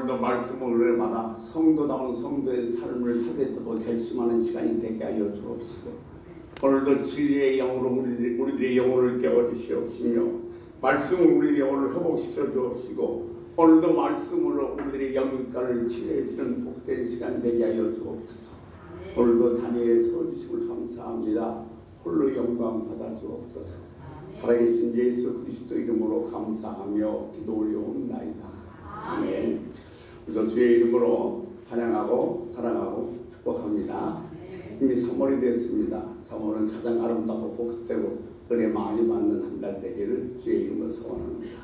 오늘도 말씀을 은혜받아 성도다운 성도의 삶을 살겠다고 결심하는 시간이 되게 하여 주옵시고, 오늘도 진리의 영으로 우리들의 영혼을 깨워주시옵시며, 말씀을 우리의 영혼을 회복시켜 주옵시고, 오늘도 말씀으로 우리들의 영육간을 치료해주는 복된 시간 되게 하여 주옵소서. 오늘도 단위에 서주심을 감사합니다. 홀로 영광 받아 주옵소서. 살아계신 예수 그리스도 이름으로 감사하며 기도 올려옵나이다. 아멘. 우리도 주의 이름으로 찬양하고 사랑하고 축복합니다. 이미 3월이 됐습니다. 3월은 가장 아름답고 복되고 은혜 많이 받는 한 달 되기를 주의 이름으로 소원합니다.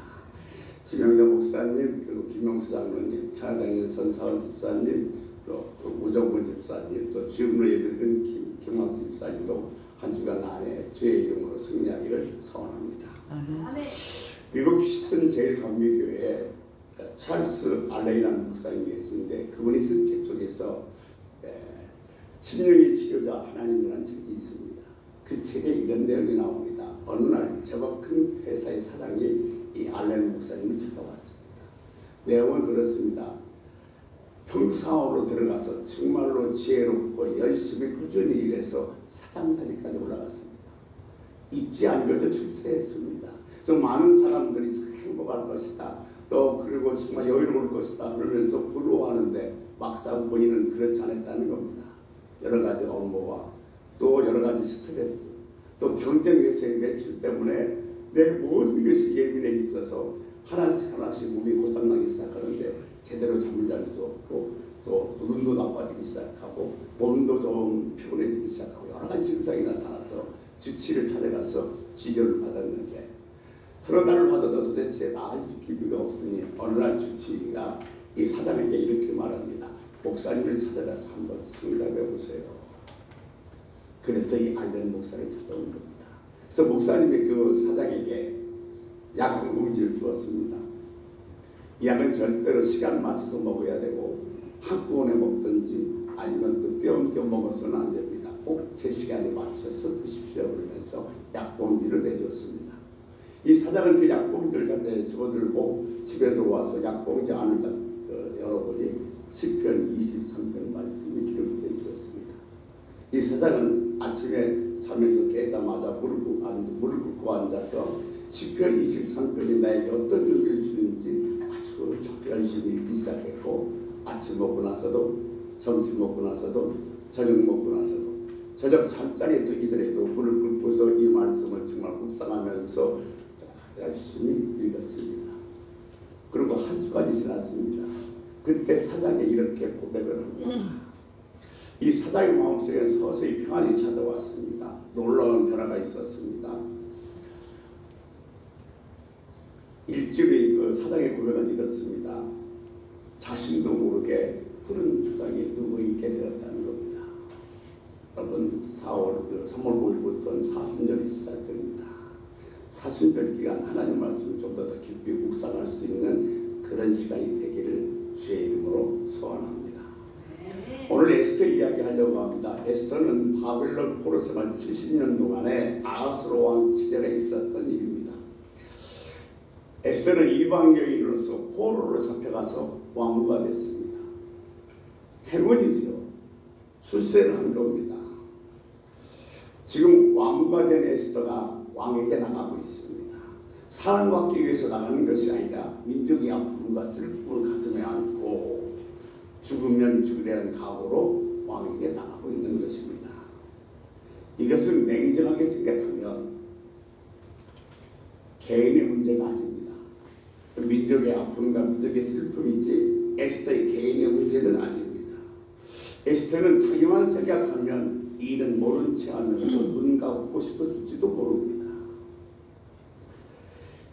지명자 목사님, 그리고 김명수 장로님, 캐나다에 있는 전사원 집사님, 또 우정부 집사님, 또 주임으로 예배드린 김광수 집사님도 한 주간 안에 주의 이름으로 승리하기를 소원합니다. 아멘. 미국 휴스턴 제일감리교회 찰스 알레이라는 목사님이 계시는데, 그분이 쓴 책 속에서 심령의 치료자 하나님이라는 책이 있습니다. 그 책에 이런 내용이 나옵니다. 어느 날 제법 큰 회사의 사장이 이 알렌 목사님을 찾아왔습니다. 내용은 그렇습니다. 평사원으로 들어가서 정말로 지혜롭고 열심히 꾸준히 일해서 사장 자리까지 올라갔습니다. 잊지 않고도 출세했습니다. 그래서 많은 사람들이 행복할 것이다, 또 그리고 정말 여유로울 것이다 그러면서 부러워하는데, 막상 본인은 그렇지 않았다는 겁니다. 여러 가지 업무와 또 여러 가지 스트레스, 또 경쟁에서의 매출 때문에 내 모든 것이 예민해 있어서 하나씩 하나씩 몸이 고장나기 시작하는데 제대로 잠을 잘 수 없고, 또 눈도 나빠지기 시작하고 몸도 좀 피곤해지기 시작하고 여러 가지 증상이 나타나서 주치를 찾아가서 치료를 받았는데, 서너 달을 받아도 도대체 나을 기미가 없으니 어느 날 주치의가 이 사장에게 이렇게 말합니다. 목사님을 찾아가서 한번 상담해 보세요. 그래서 이 알렌 목사를 찾아온 겁니다. 그래서 목사님이 그 사장에게 약 한 봉지를 주었습니다. 이 약은 절대로 시간 맞춰서 먹어야 되고, 한꺼번에 먹든지 아니면 또 띄엄띄엄 먹어서는 안 됩니다. 꼭 제 시간에 맞춰서 드십시오 그러면서 약봉지를 내줬습니다. 이 사장은 그 약봉지를 잡에 집어들고 집에 들어와서 약봉지 안을 열어보니 시편 23편 말씀이 기록되어 있었습니다. 이 사장은 아침에 잠에서 깨자마자 무릎 꿇고 앉아서 시편 23편이 나에게 어떤 의미를 주는지 아주 열심히 읽기 시작했고, 아침 먹고 나서도, 점심 먹고 나서도, 저녁 먹고 나서도, 저녁 잠자리에 들기 전에도 무릎 꿇고서 이 말씀을 정말 묵상하면서 열심히 읽었습니다. 그리고 한 주간이 지났습니다. 그때 사장이 이렇게 고백을 합니다. 이 사장의 마음속에 서서히 평안이 찾아왔습니다. 놀라운 변화가 있었습니다. 일주일의 그 사장의 고백은 이렇습니다. 자신도 모르게 푸른 주장에 누워있게 되었다는 겁니다. 여러분, 3월 5일부터는 사순절이 시작됩니다. 사순절 기간 하나님 말씀을 좀 더 깊이 묵상할 수 있는 그런 시간이 되기를 주의 이름으로 소원합니다. 오늘 에스더 이야기 하려고 합니다. 에스더는 바벨론 포로 생활 70년 동안에 아하스로 왕 시절에 있었던 일입니다. 에스더는 이방 여인으로서 포로로 잡혀가서 왕후가 됐습니다. 행운이죠. 출세를 한 겁니다. 지금 왕후가 된 에스더가 왕에게 나가고 있습니다. 사랑받기 위해서 나가는 것이 아니라 민족의 아픔과 슬픔을 가슴에 안고 죽으면 죽으려는 각오로 왕에게 나가고 있는 것입니다. 이것은 냉정하게 생각하면 개인의 문제가 아닙니다. 민족의 아픔과 민족의 슬픔이지 에스더의 개인의 문제는 아닙니다. 에스더는 자기만 생각하면 이 일은 모른 체 하면서 눈 감고 싶었을지도 모릅니다.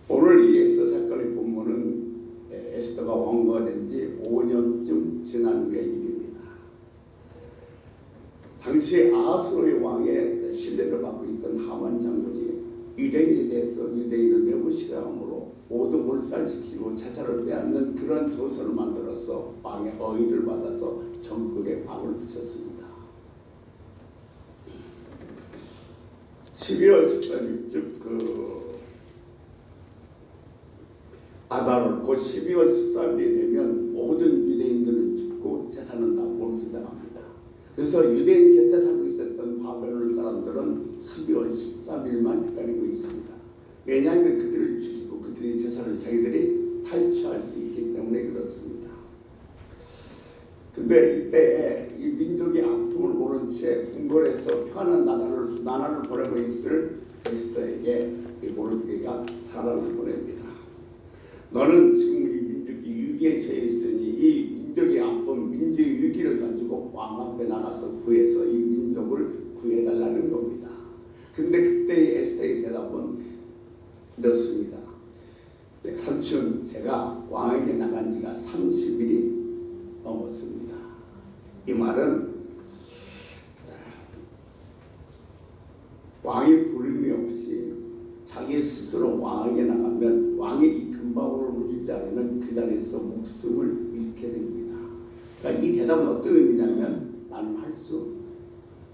오늘 이 에스더 사건의 본문은 에스더가 왕후가 된 지 5년쯤 지난 후의 일입니다. 당시 아하스로의 왕의 신뢰를 받고 있던 하만 장군이 유대인에 대해서 유대인을 매우 싫어하므로 모두 몰살시키고 제사를 빼앗는 그런 조서를 만들어서 왕의 어의를 받아서 전국에 박을 붙였습니다. 12월 13일 즉 아달월 곧 12월 13일이 되면 모든 그래서 유대인 곁에 살고 있었던 바벨론 사람들은 12월 13일만 기다리고 있습니다. 왜냐하면 그들을 죽이고 그들의 재산을 자기들이 탈취할 수 있기 때문에 그렇습니다. 근데 이때 이 민족의 아픔을 모른 채 궁궐에서 편한 나라를 보내고 있을 에스더에게 이 모르드게가 사람을 보냅니다. 너는 지금 이 민족이 위기에 처해 있으니 이 민족의 아픔, 민족의 위기를 가지고 왕 앞에 나가서 구해서 이 민족을 구해달라는 겁니다. 근데 그때 에스더의 대답은 이렇습니다. 삼촌, 제가 왕에게 나간 지가 30일이 넘었습니다. 이 말은 왕이 부름이 없이 자기 스스로 왕에게 나가면 왕이 이 금방울을 물리지 않으면 그 자리에서 목숨을 잃게 됩니다. 그러니까 이 대답은 어떤 의미냐면 나는 할 수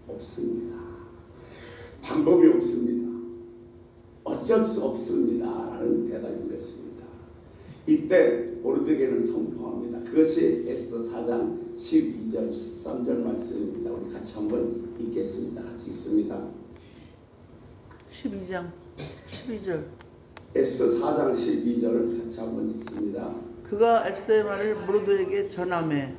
없습니다. 방법이 없습니다. 어쩔 수 없습니다. 라는 대답이 됐습니다. 이때 모르드게는 선포합니다. 그것이 에스더 4장 12절 13절 말씀입니다. 우리 같이 한번 읽겠습니다. 같이 읽습니다. 12장 12절 에스더 4장 12절을 같이 한번 읽습니다. 그가 에스더의 말을 모르드게에게 전하매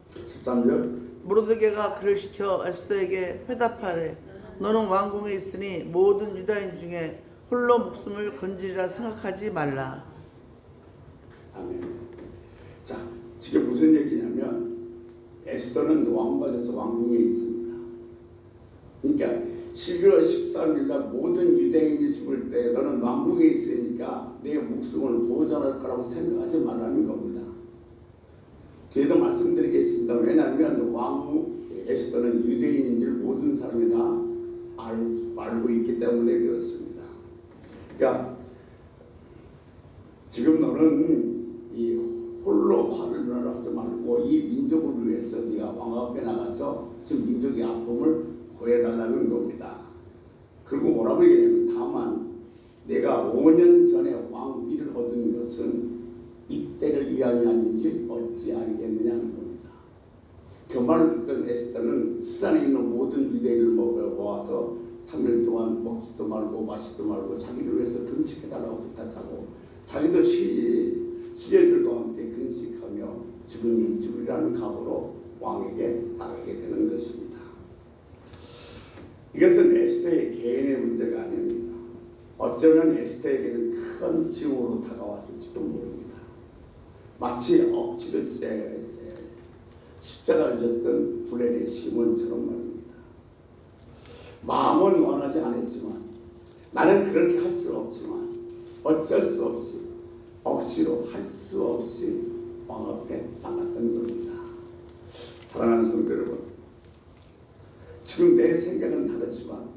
13절 모르드게가 그를 시켜 에스더에게 회답하되 너는 왕궁에 있으니 모든 유다인 중에 홀로 목숨을 건지리라 생각하지 말라. 아멘. 자, 지금 무슨 얘기냐면 에스더는 왕궁에서 왕궁에 있습니다. 그러니까 12월 13일날 모든 유대인이 죽을 때 너는 왕궁에 있으니까 내 목숨을 보존할 거라고 생각하지 말라는 겁니다. 저희도 말씀드리겠습니다. 왜냐하면 에스더는 유대인인 줄 모든 사람이 다 알고 있기 때문에 그렇습니다. 그러니까 지금 너는 이 홀로 화를 하지 말고 이 민족을 위해서 네가 왕 앞에 나가서 지금 민족의 아픔을 구해달라는 겁니다. 그리고 뭐라고 얘기하냐면 다만 내가 5년 전에 왕위를 얻은 것은 이때를 위함이 아닌지 어찌 알겠느냐는 겁니다. 그 말을 듣던 에스더는 수단에 있는 모든 유대인을 모아서 3일 동안 먹지도 말고 마시도 말고 자기를 위해서 금식해달라고 부탁하고 자기도 시절들과 함께 금식하며 죽으면 죽으리라는 각오로 왕에게 나가게 되는 것입니다. 이것은 에스더의 개인의 문제가 아닙니다. 어쩌면 에스더에게는 큰 징후로 다가왔을지도 모릅니다. 마치 억지로 십자가를 졌던 구레네 시몬처럼 말입니다. 마음은 원하지 않았지만 나는 그렇게 할 수 없지만 어쩔 수 없이 억지로 할 수 없이 왕 앞에 나갔던 겁니다. 사랑하는 성도 여러분, 지금 내 생각은 다르지만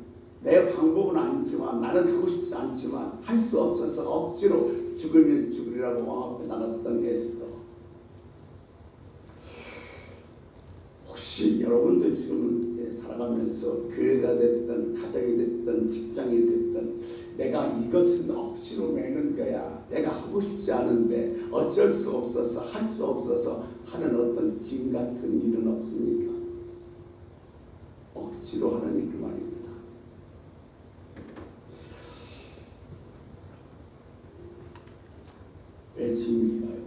내 방법은 아니지만 나는 하고 싶지 않지만 할 수 없어서 억지로 죽으면 죽으리라고 왕 앞에 나갔던 에스더. 혹시 여러분들 지금 살아가면서 교회가 됐든 가정이 됐든 직장이 됐든 내가 이것은 억지로 매는 거야, 내가 하고 싶지 않은데 어쩔 수 없어서 할 수 없어서 하는 어떤 짐 같은 일은 없습니까? 억지로 하는 일 그 말입니다. 왜 짐일까요?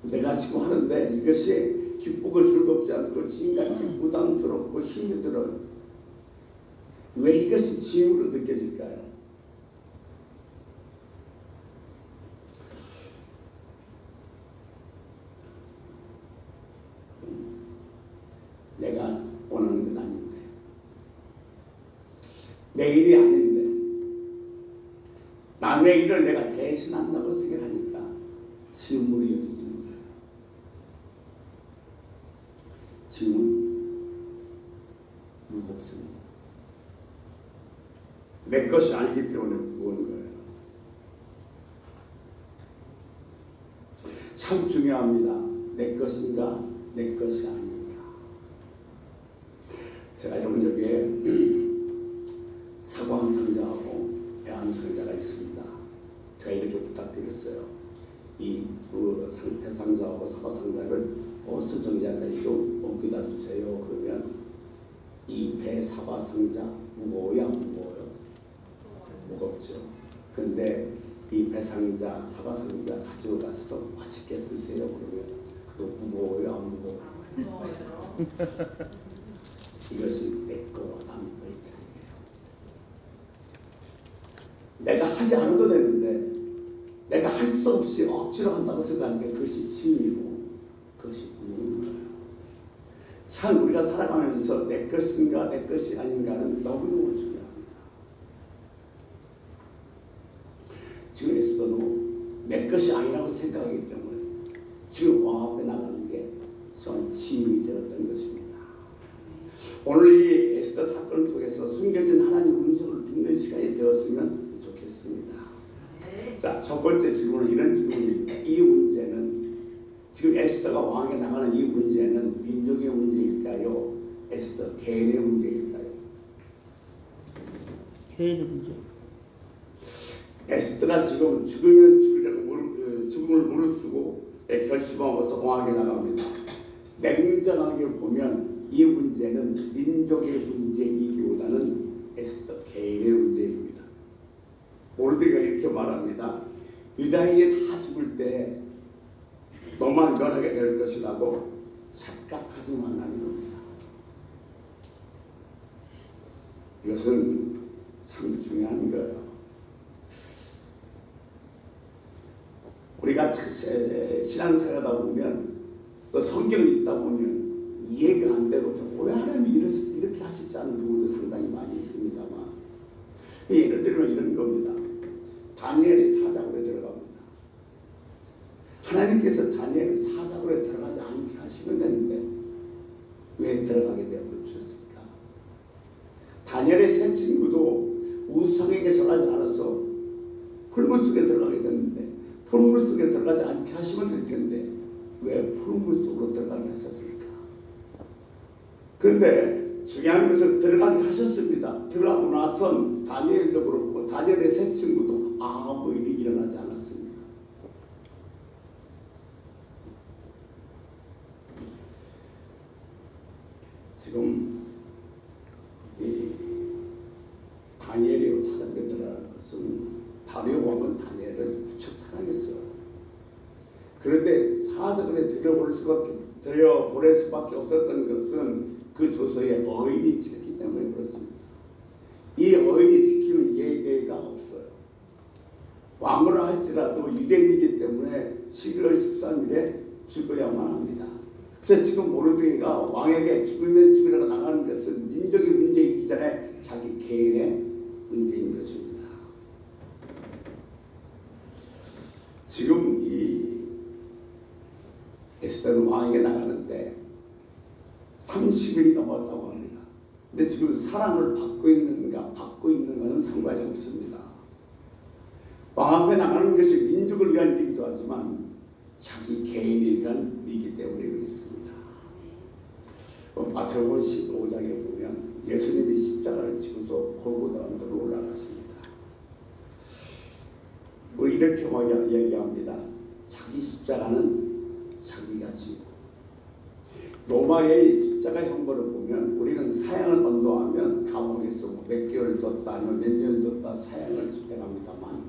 내가 지금 하는데 이것이 기쁘고 즐겁지 않고 짐같이 부담스럽고 힘이 들어요. 왜 이것이 짐으로 느껴질까요? 내가 원하는 건 아닌데, 내 일이 아닌데 남의 일을 내가 대신한다고 생각하니까 짐으로 여겨지는 거예요. 짐은 무겁습니다. 내 것이 아니기 때문에 무거운 거예요. 참 중요합니다. 내 것인가 내 것이 아닌가. 제가 여러분 여기에 사과 한 상자하고 배 한 상자가 있습니다. 제가 이렇게 부탁드렸어요. 이 두 배 상자하고 사과 상자를 수정자까지 좀 옮겨다 주세요. 그러면 이 배 사과상자 무거워요? 안 무거워요? 무겁죠. 근데 이 배상자 사과상자 가지고 가서 맛있게 드세요. 그러면 그거 무거워요? 안 무거워요? 이것이 내 거와 남의 거의 차이예요. 내가 하지 않아도 되는데 내가 할 수 없이 억지로 한다고 생각하는 게 그것이 진리고 그것이 무는 거예요. 참 우리가 살아가면서 내 것인가 내 것이 아닌가는 너무너무 중요합니다. 지금 에스더도 내 것이 아니라고 생각하기 때문에 지금 왕 앞에 나가는 게 전 짐이 되었던 것입니다. 오늘 이 에스더 사건을 통해서 숨겨진 하나님의 음성을 듣는 시간이 되었으면 좋겠습니다. 자, 첫 번째 질문은 이런 질문입니다. 이 문제는 지금 에스더가 왕에 나가는 이 문제는 민족의 문제일까요? 에스더 개인의 문제일까요? 개인의 문제. 에스더가 지금 죽으면 죽음을 무릅쓰고 결심하고서 왕에 나갑니다. 냉정하게 보면 이 문제는 민족의 문제이기보다는 에스더 개인의 문제입니다. 모르드게가 이렇게 말합니다. 유다인이 다 죽을 때 너만 면하게 될 것이라고 착각하지 말라는 겁니다. 이것은 참 중요한 거예요. 우리가 신앙생활하다 보면 또 성경을 읽다 보면 이해가 안 되고 왜 하나님이 이렇게 하시지 않은 부분도 상당히 많이 있습니다만 예를 들면 이런 겁니다. 다니엘이 사자굴에 들어갑니다. 하나님께서 다니엘을 사자굴에 들어가지 않게 하시면 되는데 왜 들어가게 되어버리셨습니까? 다니엘의 세 친구도 우상에게 절하지 않아서 풀무 속에 들어가게 됐는데 풀무 속에 들어가지 않게 하시면 될 텐데 왜 풀무 속으로 들어가게 하셨습니까? 그런데 중요한 것은 들어가게 하셨습니다. 들어가고 나선 다니엘도 그렇고 다니엘의 세 친구도 아무 일이 일어나지 않았습니다. 지금 이 다니엘이 사람에 들어가는 것은 다리오 왕은 다니엘을 무척 사랑했어요. 그런데 사자굴에 들여보낼 수밖에 없었던 것은 그 조서에 어인이 지켰기 때문에 그렇습니다. 이 어인이 지키는 예외가 없어요. 왕으로 할지라도 유대인이기 때문에 11월 13일에 죽어야만 합니다. 그래서 지금 모르드게가 왕에게 죽으면 죽으라고 나가는 것은 민족의 문제이기 전에 자기 개인의 문제인 것입니다. 지금 이 에스더는 왕에게 나가는데 30일이 넘었다고 합니다. 근데 지금 사랑을 받고 있는가 받고 있는 것은 상관이 없습니다. 왕 앞에 나가는 것이 민족을 위한 일이기도 하지만 자기 개인을 위한 일이기 때문에 그렇습니다. 마태복음 15장에 보면 예수님이 십자가를 지고서 골고다 언덕으로 올라갔습니다. 이렇게 얘기합니다. 자기 십자가는 자기가 지고 로마의 십자가 형벌을 보면 우리는 사형을 언도하면 감옥에서 몇 개월 뒀다 아니면 몇 년 뒀다 사형을 집행합니다만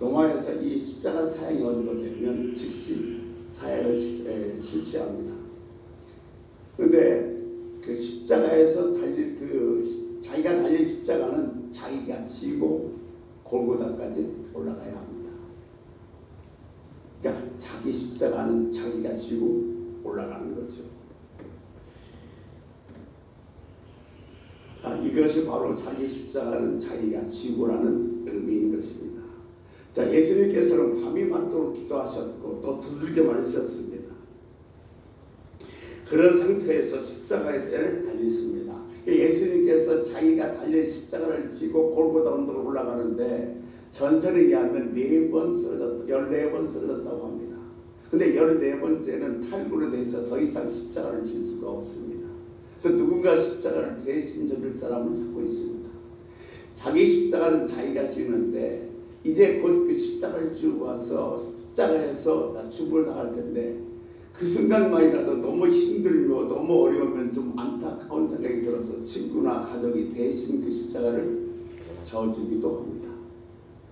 로마에서 이 십자가 사형이 언도되면 즉시 사형을 실시합니다. 그런데 그 십자가에서 자기가 달린 십자가는 자기가 지고 골고다까지 올라가야 합니다. 그러니까 자기 십자가는 자기가 지고 올라가는 거죠. 이것이 바로 자기 십자가는 자기가 지고라는 의미인 것입니다. 자, 예수님께서는 밤이 맞도록 기도하셨고 또 두들겨 맞으셨습니다. 그런 상태에서 십자가에 달리십니다. 예수님께서 자기가 달린 십자가를 지고 골고다 언덕으로 올라가는데 전설에 의하면 14번 쓰러졌다고 합니다. 근데 14번째는 탈구로 돼서 더 이상 십자가를 질 수가 없습니다. 그래서 누군가 십자가를 대신 져줄 사람을 찾고 있습니다. 자기 십자가는 자기가 지는데 이제 곧 그 십자가를 지고 와서 십자가에서 죽음을 당할 텐데 그 순간만이라도 너무 힘들며 너무 어려우면 좀 안타까운 생각이 들어서 친구나 가족이 대신 그 십자가를 져주기도 합니다.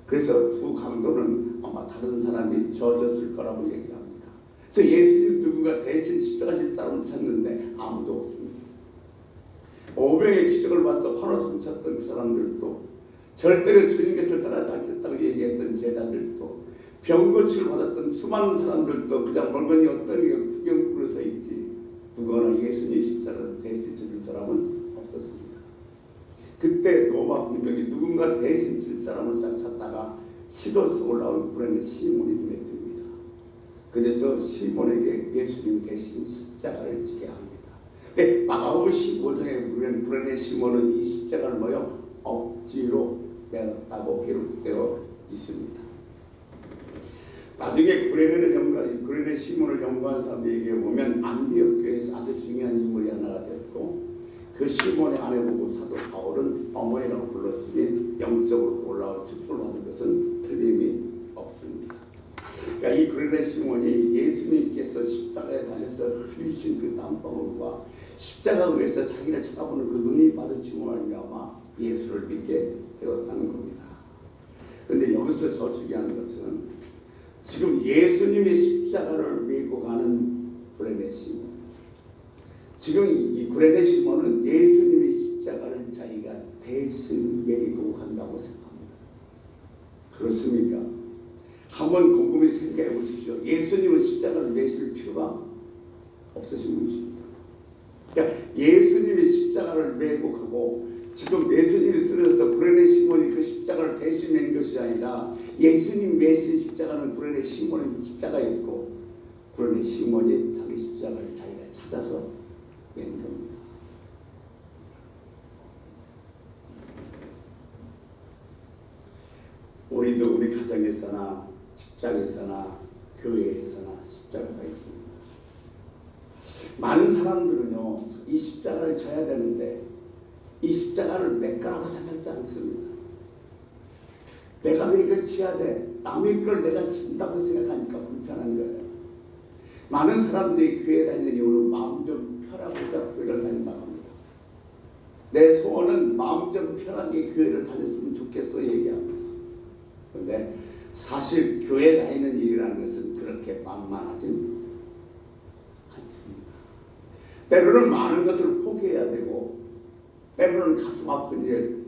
그래서 두 강도는 아마 다른 사람이 져줬을 거라고 얘기합니다. 그래서 예수님 누군가 대신 십자가 질 사람을 찾는데 아무도 없습니다. 500의 기적을 봐서 환호성쳤던 그 사람들도, 절대로 주님께서 따라다녔다고 얘기했던 제자들도, 병고치를 받았던 수많은 사람들도 그냥 멀거니 어떤 구경꾼으로 서 있지, 누구나 예수님 십자가를 대신 질 사람은 없었습니다. 그때 노바 공명이 누군가 대신 질 사람을 딱 찾다가 시도에서 올라온 구레네 시몬이 눈에 띕니다. 그래서 시몬에게 예수님 대신 십자가를 지게 합니다. 근데 마가복음 15장에 보면 구레네 시몬은 이 십자가를 억지로 매었다고 기록되어 있습니다. 나중에 구레네 시몬을 연구한 사람들 얘기해 보면 안디옥 교회에서 아주 중요한 인물이 하나가 되었고, 그 시몬의 아내 보고 사도 바울은 어머니라고 불렀으니 영적으로 놀라운 축복을 받은 것은 틀림이 없습니다. 그러니까 이 구레네 시몬이 예수님께서 십자가에 달려서 흘리신 그 땀방울과 십자가 위에서 자기를 쳐다보는 그 눈이 마주침으로 말미암아 예수를 믿게 되었다는 겁니다. 그런데 여기서 저 중요한 것은 지금 예수님의 십자가를 메고 가는 구레네 시몬, 지금 이 구레네 시몬은 예수님의 십자가를 자기가 대신 메고 간다고 생각합니다. 그렇습니까? 한번 곰곰이 생각해 보십시오. 예수님은 십자가를 메실 필요가 없으신 분이십니다. 그러니까 예수님이 십자가를 메고 가고, 지금 예수님이 쓰러져서 구레네 시몬이 그 십자가를 대신 맨 것이 아니라 예수님 메신 십자가는 구레네 시몬의 십자가였고, 구레네 시몬이 자기 십자가를 자기가 찾아서 맨 겁니다. 우리도 우리 가정에서나 직장에서나 교회에서나 십자가가 있습니다. 많은 사람들은요, 이 십자가를 져야 되는데 이 십자가를 내 거라고 생각하지 않습니다. 내가 왜 이걸 지어야 돼? 남의 걸 내가 진다고 생각하니까 불편한 거예요. 많은 사람들이 교회 다니는 이유는 마음 좀 편하고자 교회를 다닌다고 합니다. 내 소원은 마음 좀 편하게 교회를 다녔으면 좋겠어 얘기합니다. 그런데 사실 교회 다니는 일이라는 것은 그렇게 만만하진 않습니다. 때로는 많은 것들을 포기해야 되고, 때로는 가슴 아픈 일,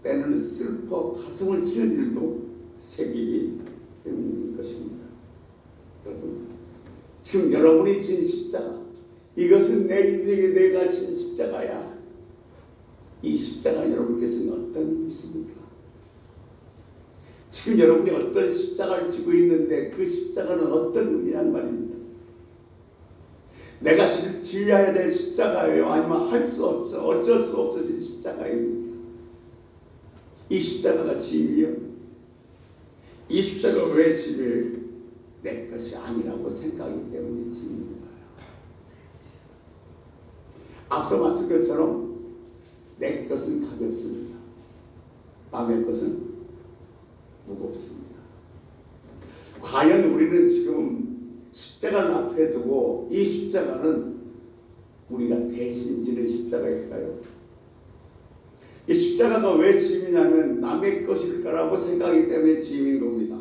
때로는 슬퍼 가슴을 치는 일도 생기기 때문인 것입니다. 여러분, 지금 여러분이 진 십자가, 이것은 내 인생에 내가 진 십자가야. 이 십자가 여러분께서는 어떤 의미십니까? 지금 여러분이 어떤 십자가를 지고 있는데 그 십자가는 어떤 의미란 말입니다. 내가 지어야 될 십자가예요? 아니면 할 수 없어, 어쩔 수 없어진 십자가입니까? 이 십자가가 짐이요? 이 십자가가 왜 짐이에요? 내 것이 아니라고 생각하기 때문에 짐인 거예요. 앞서 말씀 것처럼 내 것은 가볍습니다. 남의 것은 무겁습니다. 과연 우리는 지금 십자가를 앞에 두고 이 십자가는 우리가 대신 지는 십자가일까요? 이 십자가가 왜 짐이냐면 남의 것일까라고 생각하기 때문에 짐인 겁니다.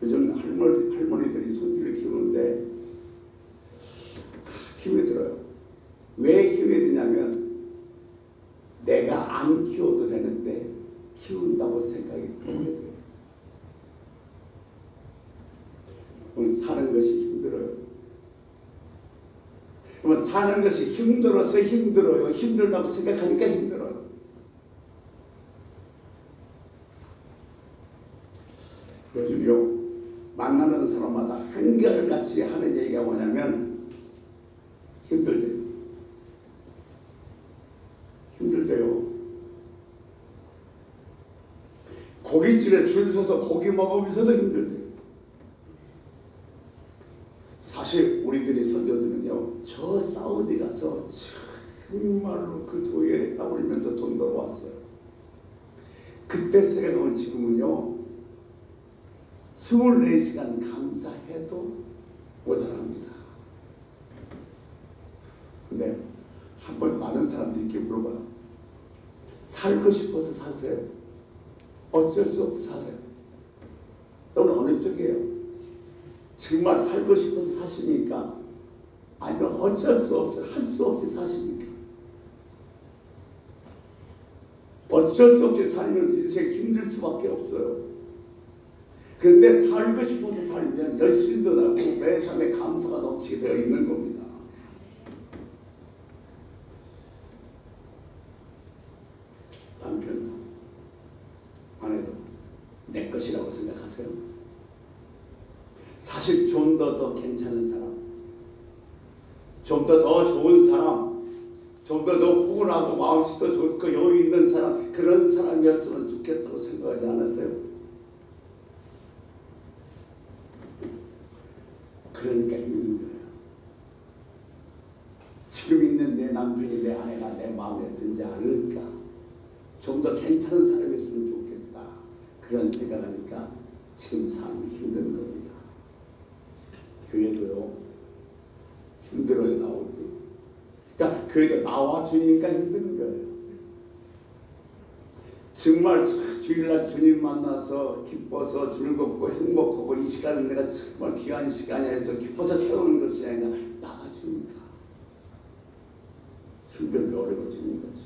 요즘 할머니들이 손주를 키우는데 힘이 들어요. 왜 힘이 드냐면 내가 안 키워도 되는데 키운다고 생각이 들어요. 사는 것이 힘들어요. 그러면 사는 것이 힘들어서 힘들어요. 힘들다고 생각하니까 힘들어요. 요즘요, 만나는 사람마다 한결같이 하는 얘기가 뭐냐면 힘들대요. 힘들대요. 고깃집에 줄 서서 고기 먹으면서도 힘들대요. 사실 우리들이 선조들은요, 저 사우디 가서 정말로 그 도에 땀 흘리면서 돈 벌어왔어요. 그때 생각하면 지금은요, 24시간 감사해도 모자랍니다. 정말 많은 사람들이 이렇게 물어봐요. 살고 싶어서 사세요? 어쩔 수 없이 사세요? 너는 어느 쪽이에요? 정말 살고 싶어서 사십니까? 아니면 어쩔 수 없이 할 수 없이 사십니까? 어쩔 수 없이 살면 인생 힘들 수밖에 없어요. 그런데 살고 싶어서 살면 열심도 나고 매 삶에 감사가 넘치게 되어 있는 겁니다. 남편도 아내도 내 것이라고 생각하세요? 사실 좀 더 괜찮은 사람, 좀 더 좋은 사람, 좀 더 포근하고 마음씨 더 좋고 여유 있는 사람, 그런 사람이었으면 좋겠다고 생각하지 않았어요? 그러니까 힘든 거예요. 지금 있는 내 남편이 내 아내가 내 마음에 들지 않을까? 좀 더 괜찮은 사람이었으면 좋겠다. 그런 생각하니까 지금 삶이 힘든 겁니다. 교회도요, 힘들어요, 나오기. 그러니까 교회도 나와주니까 힘든 거예요. 정말 주일날 주님 만나서 기뻐서 즐겁고 행복하고 이 시간은 내가 정말 귀한 시간이야 해서 기뻐서 채우는 것이 아니라 나가주니까 힘들게 어려워지는 거죠.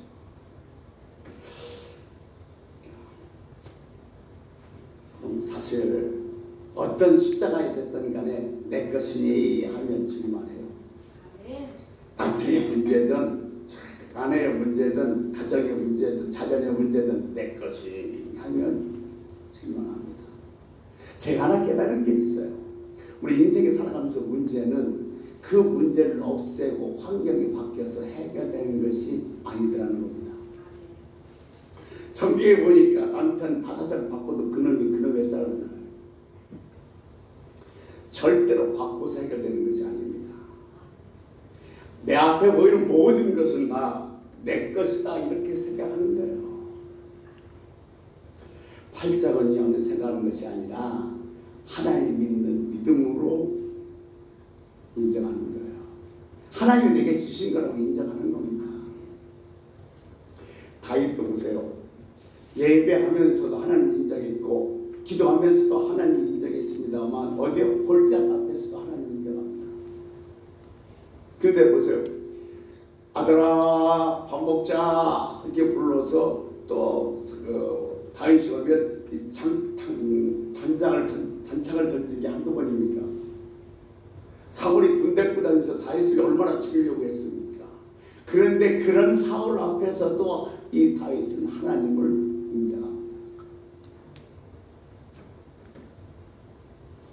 그럼 사실 어떤 십자가에 됐든 간에 내 것이니 하면 질만해요. 남편의 문제든 아내의 문제든 가정의 문제든 자녀의 문제든 내 것이 하면 질만합니다. 제가 하나 깨달은 게 있어요. 우리 인생에 살아가면서 문제는 그 문제를 없애고 환경이 바뀌어서 해결되는 것이 아니더라는 겁니다. 성경에 보니까 남편 5살 바꿔도 그놈의 자라는 절대로 바꿔서 해결되는 것이 아닙니다. 내 앞에 보이는 모든 것은 다 내 것이다 이렇게 생각하는 거예요. 팔자건이 없는 생각하는 것이 아니라 하나님 믿는 믿음으로 인정하는 거예요. 하나님 내게 주신 거라고 인정하는 겁니다. 다윗도 보세요. 예배하면서도 하나님 인정했고 기도하면서도 하나님 인정했습니다만 어디에 골리앗 앞에서도 하나님 인정합니다. 근데 보세요. 아들아 밥 먹자 이렇게 불러서 또 다윗이 오면 단창을 던진 게 한두 번입니까? 사울이 군 데리고 다니면서 다윗을 얼마나 죽이려고 했습니까? 그런데 그런 사울 앞에서도 이 다윗은 하나님을 인정합니다.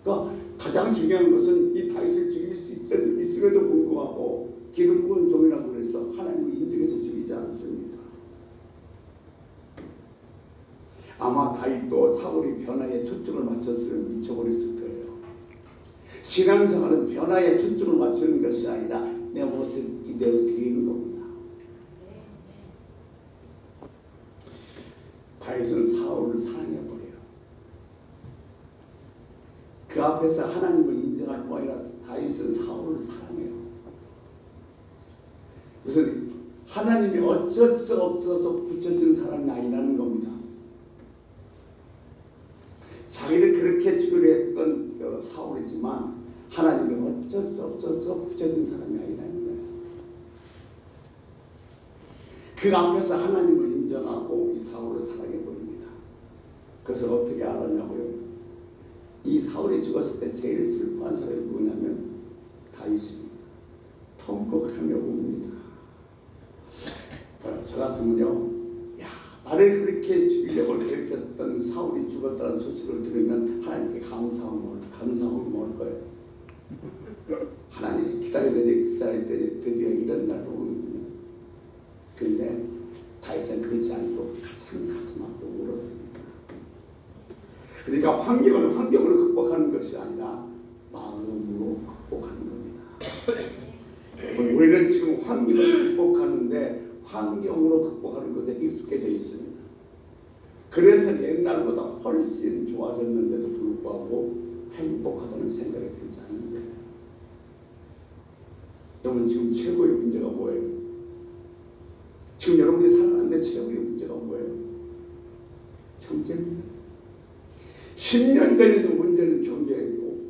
그러니까 가장 중요한 것은 이 다윗을 죽일 수 있음에도 불구하고 기름 부은 종이라고 해서 하나님을 인정해서 죽이지 않습니다. 아마 다윗도 사울이 변화에 초점을 맞췄으면 미쳐버렸을 거예요. 신앙생활은 변화에 초점을 맞추는 것이 아니라 내 모습 이대로 드리는 겁니다. 다윗은 사울을 사랑해버려요. 그 앞에서 하나님을 인정할 뿐 아니라 다윗은 사울을 사랑해요. 무슨 하나님이 어쩔 수 없어서 붙여준 사람이 아니라는 겁니다. 자기를 그렇게 죽으려 했던 사울이지만 하나님이 어쩔 수 없어서 붙여준 사람이 아니라는 거예요. 그 앞에서 하나님을 인정하고 이 사울을 사랑해버립니다. 그래서 어떻게 알았냐고요? 이 사울이 죽었을 때 제일 슬퍼한 사람이 누구냐면 다윗입니다. 통곡하며 웁니다. 저 같으면요, 야, 나를 그렇게 죽이려고 괴롭혔던 사울이 죽었다는 소식을 들으면 하나님께 감사하고 올 거예요. 하나님 기다리더니 드디어 이런 날도 오는군요. 그런데 다윗은 그렇지 않고 가장 가슴 아프고 울었습니다. 그러니까 환경으로 극복하는 것이 아니라 마음으로 극복하는 겁니다. 우리는 지금 환경을 극복하는데 환경으로 극복하는 것에 익숙해져 있습니다. 그래서 옛날보다 훨씬 좋아졌는데도 불구하고 행복하다는 생각이 들지 않는 거예요. 여러분 지금 최고의 문제가 뭐예요? 지금 여러분이 살아가는데 최고의 문제가 뭐예요? 경제입니다. 10년 전에도 문제는 경제였고,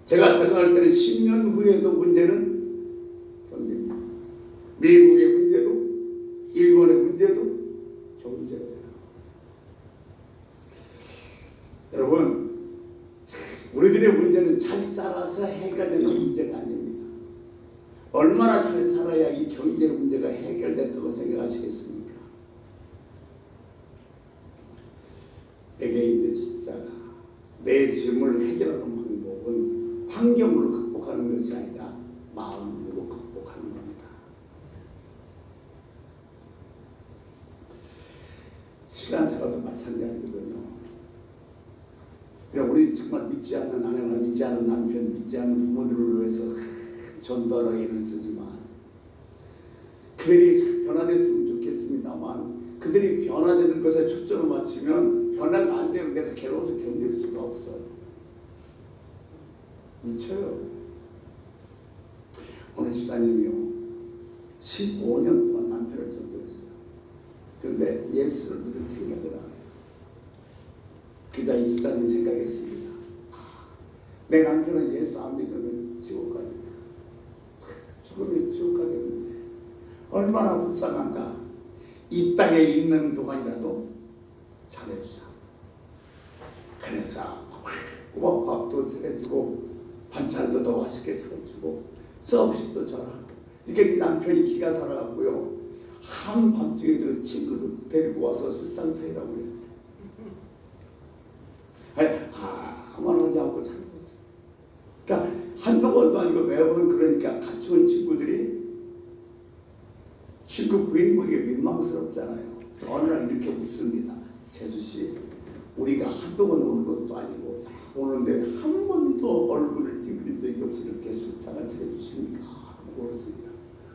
제가 생각할 때는 10년 후에도 문제는 경제입니다. 미국의 문제도, 일본의 문제도 경제예요. 여러분, 우리들의 문제는 잘 살아서 해결되는 문제가 아닙니다. 얼마나 잘 살아야 이 경제 문제가 해결됐다고 생각하시겠습니까? 내게 있는 십자가, 내 짐을 해결하는 방법은 환경으로 극복하는 것이 아니라 마음으로 극복하는 겁니다. 신앙생활도 마찬가지거든요. 우리 정말 믿지 않는 아내나 믿지 않는 남편, 믿지 않는 부모들을 위해서 전도하러 애를 쓰지만, 그들이 변화됐으면 좋겠습니다만, 그들이 변화되는 것에 초점을 맞추면 변화가 안 되면 내가 괴로워서 견딜 수가 없어요. 미쳐요. 오늘 집사님이요, 15년 동안 남편을 전도했어요. 그런데 예수를 믿을 생각을 안 해요. 그자 이 집사님이 생각했습니다. 내 남편은 예수 안 믿으면 지옥 가지, 죽으면 지옥 가겠는데 얼마나 불쌍한가. 이 땅에 있는 동안이라도 잘해주자. 그래서 꼬박 밥도 잘해주고 반찬도 더 맛있게 잘해주고 서비스도 잘하고, 이렇게 남편이 기가 살아갔고요, 한밤중에도 친구를 데리고 와서 술상사이라고 해요. 아무나 하지 않고 잘해줬어요. 그러니까 한두 번도 아니고 매번, 그러니까 같이 온 친구들이 친구 부인 보기에 민망스럽잖아요. 그래서 어느 날 이렇게 묻습니다. 재수씨, 우리가 한두 번 오는 것도 아니고 오는데 한 번도 얼굴을 찡그린 적이 없이 이렇게 술상을 차려주십니까? 하고 물었습니다.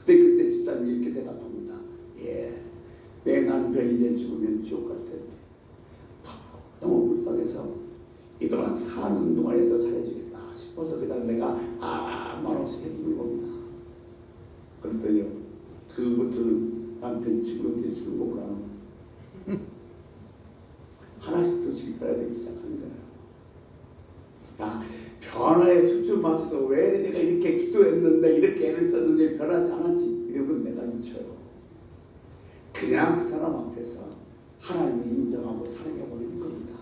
그때 집사님이 이렇게 대답합니다. 예, 내 남편 이제 죽으면 지옥 갈 텐데 너무 불쌍해서 이동안 사는 동안에도 잘해주겠다 싶어서 그냥 내가 말 없이 해주는 겁니다. 그랬더니요, 그부터는 남편 친구들이 술 먹으라면 하나씩 또 지켜야 되기 시작한 거예요. 변화에 초점 맞춰서 왜 내가 이렇게 기도했는데, 이렇게 애를 썼는데 변하지 않았지, 이러면 내가 미쳐요. 그냥 그 사람 앞에서 하나님을 인정하고 사랑해버리는 겁니다.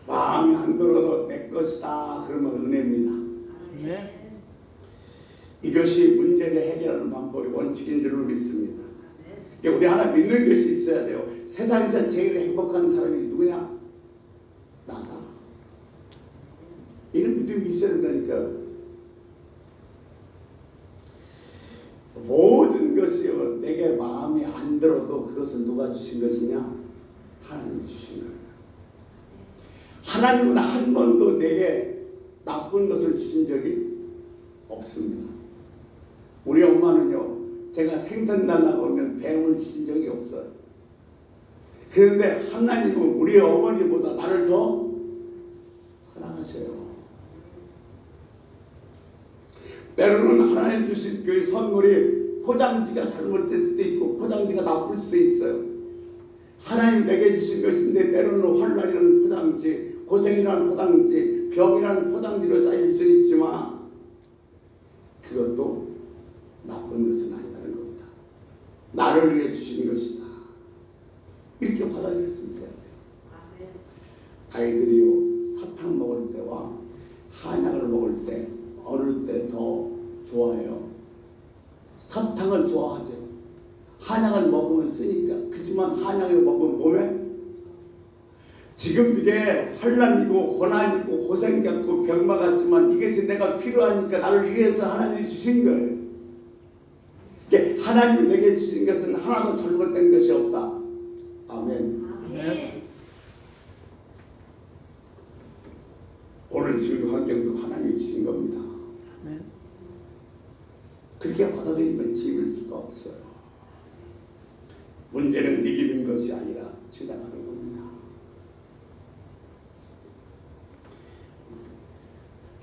마음이 안 들어도 내 것이다 그러면 은혜입니다. 네. 이것이 문제를 해결하는 방법이 원칙인 줄로 믿습니다. 우리 하나 믿는 것이 있어야 돼요. 세상에서 제일 행복한 사람이 누구냐? 나다. 이런 믿음이 있어야 된다니까. 모든 것이요, 내게 마음이 안 들어도 그것은 누가 주신 것이냐? 하나님이 주신 거예요. 하나님은 한 번도 내게 나쁜 것을 주신 적이 없습니다. 우리 엄마는요, 제가 생선 달라고 하면 뱀을 주신 적이 없어요. 그런데 하나님은 우리 어머니보다 나를 더 사랑하셔요. 때로는 하나님 주신 그 선물이 포장지가 잘못될 수도 있고 포장지가 나쁠 수도 있어요. 하나님 내게 주신 것인데 때로는 환난이라는 포장지, 고생이라는 포장지, 병이라는 포장지로 쌓일 수 있지만 그것도 나쁜 것은 아니라는 겁니다. 나를 위해 주신 것이다. 이렇게 받아들일 수 있어야 돼요. 아이들이요, 사탕 먹을 때와 한약을 먹을 때 어느 때 더 좋아해요? 사탕을 좋아하죠. 한약을 먹으면 쓰니까. 그렇지만 한약을 먹으면 몸에 지금 이게 환난이고 고난이고 고생 같고 병마 같지만 이것이 내가 필요하니까 나를 위해서 하나님이 주신 거예요. 하나님이 내게 주신 것은 하나도 잘못된 것이 없다. 아멘. 아멘. 오늘 지금 환경도 하나님이 주신 겁니다. 아멘. 그렇게 받아들이면 지을 수가 없어요. 문제는 이기는 것이 아니라 지나가는 겁니다.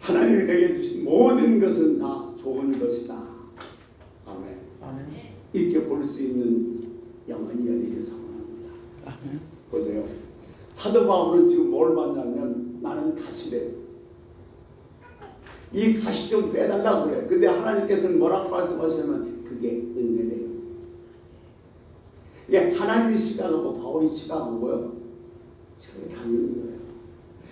하나님이 내게 주신 모든 것은 다 좋은 것이다. 있게 볼 수 있는 영원히 열리길 소원합니다. 아멘. 보세요. 사도 바울은 지금 뭘 받냐면 나는 가시래요. 이 가시 좀 빼달라고 그래요. 근데 하나님께서는 뭐라고 말씀하시면 그게 은혜래요. 이게 하나님이 시각하고 바울이 시각하고요. 시각이 다른 거예요.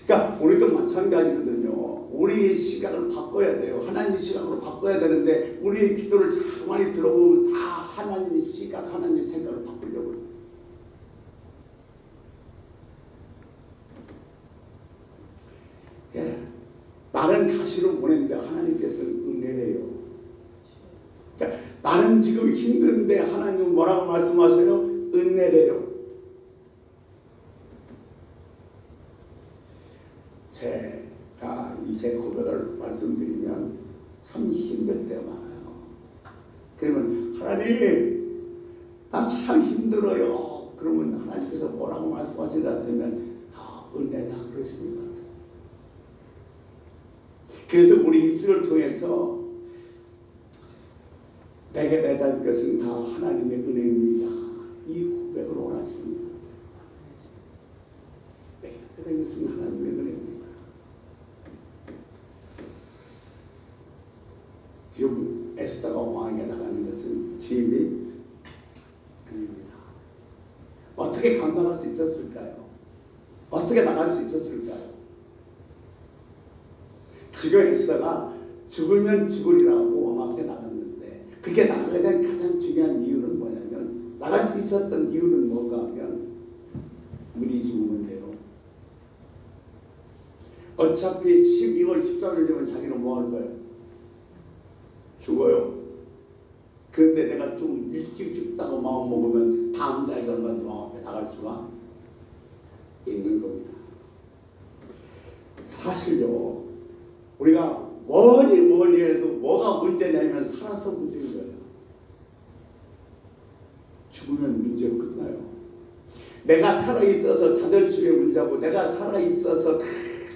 그러니까 우리도 마찬가지거든요. 우리의 시각을 바꿔야 돼요. 하나님의 시각으로 바꿔야 되는데 우리의 기도를 가만히 들어보면 다 하나님의 시각, 하나님의 생각을 바꾸려고 해요. 나는 가시로 보냈는데 하나님께서는 은혜래요. 그러니까 나는 지금 힘든데 하나님은 뭐라고 말씀하세요? 은혜래요. 제가 제 고백을 말씀드리면 참 힘들 때가 많아요. 그러면 하나님 나 참 힘들어요. 그러면 하나님께서 뭐라고 말씀하시라 하면 다 은혜다 그러시는 것 같아요. 그래서 우리 입술을 통해서 내게 대한 것은 다 하나님의 은혜입니다. 이 고백을 원하시는 것 같아요. 내게 대한 것은 하나님의 은혜입니다. 지금 에스더가 왕에게 나가는 것은 짐이 은혜입니다. 어떻게 감당할 수 있었을까요? 어떻게 나갈 수 있었을까요? 지금 에스더가 죽으면 죽으리라고 왕 앞에 나갔는데 그렇게 나가게 된 가장 중요한 이유는 뭐냐면 나갈 수 있었던 이유는 뭔가 하면 미리 죽으면 돼요. 어차피 12월 13일 되면 자기는 뭐 할 거예요? 죽어요. 그런데 내가 좀 일찍 죽다고 마음 먹으면 다음 달에 얼마나 왕 앞에 나갈 수가 있는 겁니다. 사실요. 우리가 뭐니 해도 뭐가 문제냐면 살아서 문제인 거예요. 죽으면 문제가 끝나요. 내가 살아있어서 자존심의 문제고 내가 살아있어서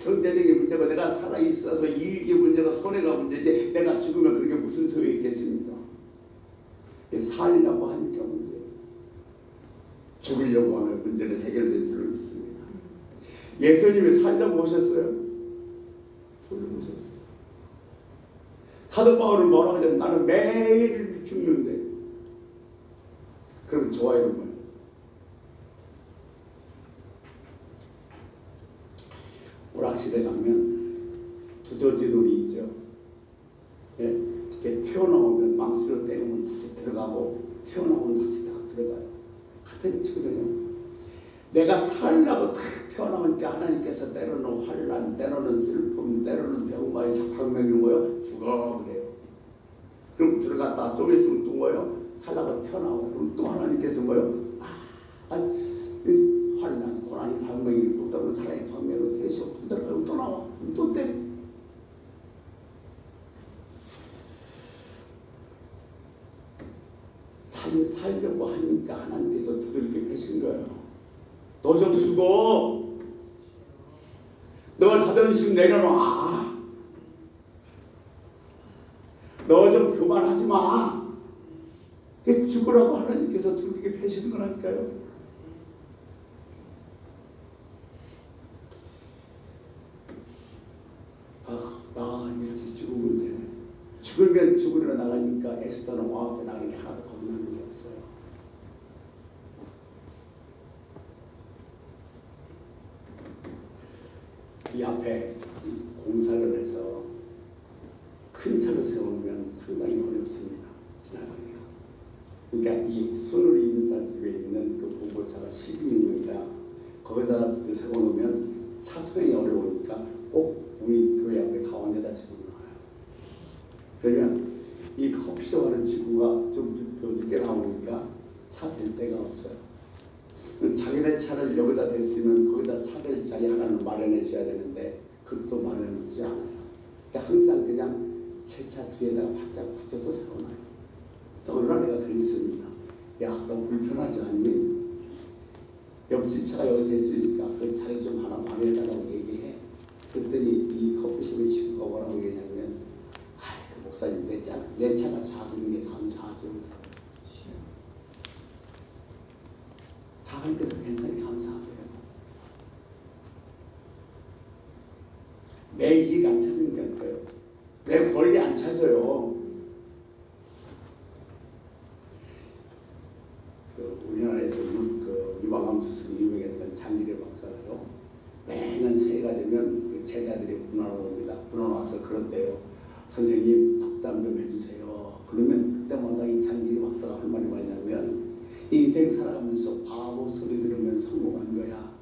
경제적인 문제고 내가 살아있어서 이익의 문제가 손해가 문제지 내가 죽으면 그게 무슨 소용이 있겠습니까? 살려고 하니까 문제예요. 죽으려고 하면 문제는 해결될 줄로 믿습니다. 예수님이 살려고 오셨어요? 오셨어요. 사도 바울은 뭐라고 하냐면 나는 매일 죽는데 그러면 저와 이런 거예요. 오락실에 가면 두더지 놀이 있죠. 예, 튀어나오면 망치로 때리면 다시 들어가고 튀어나오면 다시 다 들어가요. 같은 이치거든요. 내가 살려고 탁 태어나오니까 하나님께서 때로는 환난, 때로는 슬픔, 때로는 병마의 작황명이 뭐예요? 죽어 그래요. 그럼 들어갔다 좀 있으면 또 뭐예요? 살려고 태어나오고 그럼 또 하나님께서 뭐예요? 환난, 고난이 방명이 또 때로는 사랑의 방명으로 때리시고 또 들어가고 또 나와 또 때려. 살려고 하니까 하나님께서 두들겨 패신 거예요. 너 좀 죽어. 너 자존심 내려놔. 너 좀 그만하지 마. 죽으라고 하나님께서 두들겨 패시는 거라니까요. 나 이제 죽으면 돼. 죽으면 죽으려 나가니까 에스더는 왕 앞에 나가는 게 하나도 겁나는 게 없어요. 이 앞에 공사를 해서 큰 차를 세우면 상당히 어렵습니다. 지나가기가. 그러니까 이 순우리 인사집에 있는 그 봉고차가 12인용이라 거기다 세워놓으면 차 통행이 어려우니까 꼭 우리 교회 앞에 가운데다 집어넣어요. 그러면 이 커피숍 하는 친구가 좀 늦게 나오니까 차 댈 데가 없어요. 자기네 차를 여기다 댈 수 있는 거기다 차 댈 자리 하나는 마련해 줘야 되는데 그것도 마련하지 않아요. 그러니까 항상 그냥 제 차 뒤에다가 바짝 붙여서 세워놔요. 어느 날 내가 그랬습니다. 야, 너 불편하지 않니? 옆집 차가 여기 됐으니까 그 자리 좀 하나 마련해달라고 얘기해. 그랬더니 이 커피숍의 친구가 뭐라고 얘기하냐면 목사님 내 차가 작은 게 감사하죠. 내 이익 안 찾는 거예요. 내 권리 안 찾아요. 우리나라에서 유방암 수술로 유명했던 장기래 박사가요, 매년 새해가 되면 제자들이 문화로 옵니다. 문화로 와서 그런데요, 선생님 덕담 좀 해주세요. 그러면 그때마다 이 장기래 박사가 할 말이 뭐냐면, 인생 살아가면서 바보 소리 들으면 성공한 거야.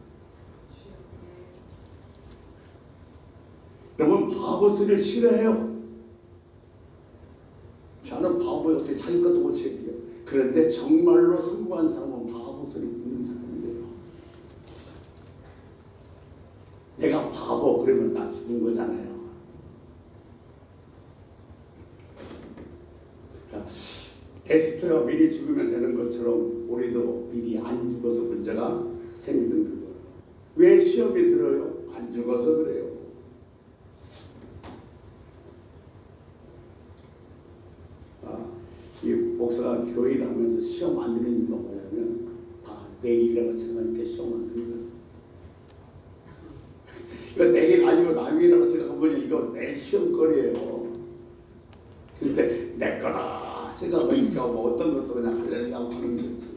여러분, 바보 소리를 싫어해요. 저는 바보에 어떻게 자기 것도 못 챙겨요. 그런데 정말로 성공한 사람은 바보 소리 듣는 사람이래요. 내가 바보 그러면 나 죽은 거잖아요. 에스테가 미리 죽으면 되는 것처럼 우리도 미리 안 죽어서 문제가 생기는 거예요. 왜 시험에 들어요? 안 죽어서 그래요. 이 목사가 교회를 하면서 시험 안 드는 이유가 뭐냐면, 다 내일이라고 생각하니까 시험 안 드는 거예요. 이거 내일 아니고 남일이라고 생각하면 이거 내 시험거리예요. 근데 내 거다 생각하니까 뭐 어떤 것도 그냥 하려고 하는 거지.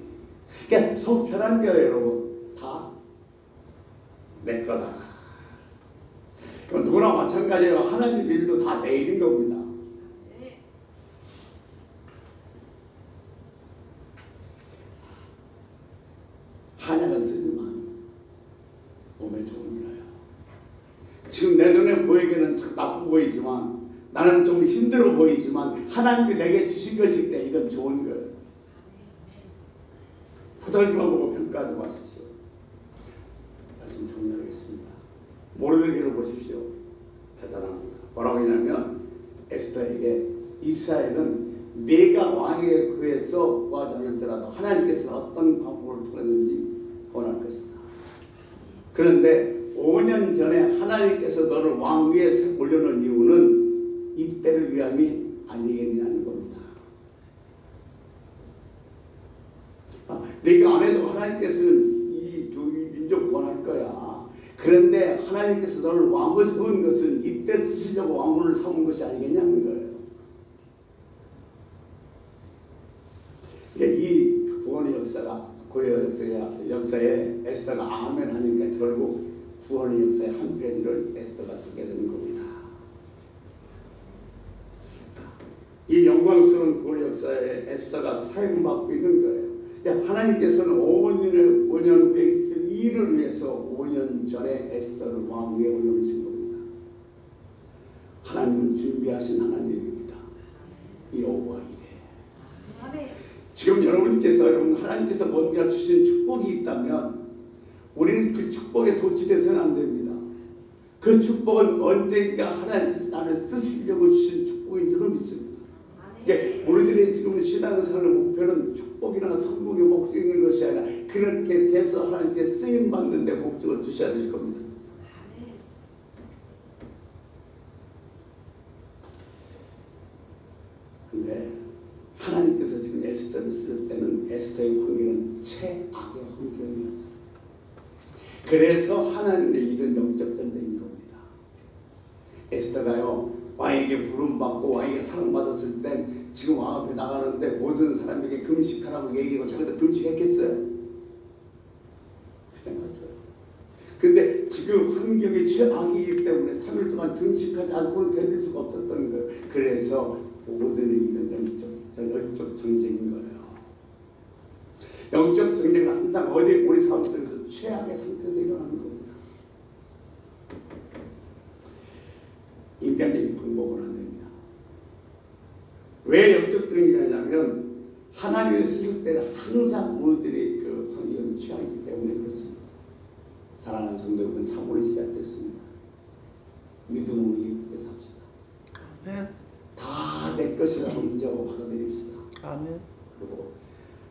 그러니까 속 편한 거예요, 여러분. 다 내 거다. 누구나 마찬가지예요. 하나님 일도 다 내일인 겁니다. 한약은 쓰지만 몸에 좋은 거예요. 지금 내 눈에 보이기는 나쁘 보이지만, 나는 좀 힘들어 보이지만 하나님이 내게 주신 것일 때 이건 좋은 거예요. 후달기만 보고 평가하지 마십시오. 말씀 정리하겠습니다. 모르드게를 보십시오. 대단합니다. 뭐라고 하냐면, 에스더에게 이스라엘은 내가 왕에게 구해서 구하지 않을지라도 하나님께서 어떤 방법을 통했는지 원할 것이다. 그런데 5년 전에 하나님께서 너를 왕 위에 올려놓은 이유는 이때를 위함이 아니겠냐는 겁니다. 내가 안 해도 하나님께서는 이 민족 구원할 거야. 그런데 하나님께서 너를 왕으로 세운 것은 이때 쓰시려고 왕으로 삼은 것이 아니겠냐는 거예요. 이 구원의 역사가, 구원의 역사에 에스더가 아멘 하니까 결국 구원의 역사의 한 페이지를 에스더가 쓰게 되는 겁니다. 이 영광스러운 구원의 역사에 에스더가 사용받고 있는 거예요. 하나님께서는 5년 후에 있을 일을 위해서 5년 전에 에스더를 왕 위에 올려놓으신 겁니다. 하나님은 준비하신 하나님입니다. 여호와 이레. 지금 여러분께서, 하나님께서 뭔가 주신 축복이 있다면 우리는 그 축복에 도취돼서는 안 됩니다. 그 축복은 언젠가 하나님께서 나를 쓰시려고 주신 축복인 줄로 믿습니다. 그러니까 우리들의 지금 신앙생활의 목표는 축복이나 성공의 목적인 것이 아니라 그렇게 돼서 하나님께 쓰임받는 데 목적을 두셔야 될 겁니다. 근데 하나님께서 지금 에스더를 쓸 때는 에스더의 환경은 최악의 환경이었어요. 그래서 하나님의 일은 영적 전쟁인 겁니다. 에스더가요, 왕에게 부름받고 왕에게 사랑받았을 때 지금 왕 앞에 나가는데 모든 사람에게 금식하라고 얘기하고 자기도 금식했겠어요? 그냥 갔어요. 근데 지금 환경이 최악이기 때문에 3일 동안 금식하지 않고는 견딜 수가 없었던 거예요. 그래서 모든 일은 영적 전쟁인 거예요. 영적 전쟁은 항상 어디 우리 삶 속에서 최악의 상태에서 일어나는 겁니다. 인간적인 방법은 안 됩니다. 왜 영적 전쟁이냐면 하나님이 쓰실 때는 항상 우리들의 그 환경은 최악이기 때문에 그렇습니다. 사랑하는 성도 여러분, 3월이 시작됐습니다. 믿음으로 예쁘게 삽시다. 아멘. 다 내 것이라고 인정하고 받아들입시다. 아멘. 그리고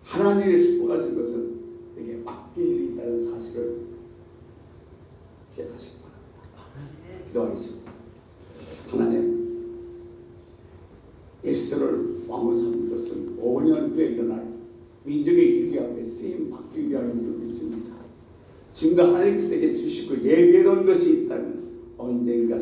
하나님의 축복하신 것은 내게 맡길 일이 있다는 사실을 기억하시기 바랍니다. 기도하겠습니다. 하나님, 에스더를 왕으로 삼은 것은 5년 후에 일어날 민족의 일기 앞에 쓰임 받기 위함인 줄 믿습니다. 지금도 하나님께서 내게 주시고 예비해 놓은 것이 있다면 언젠가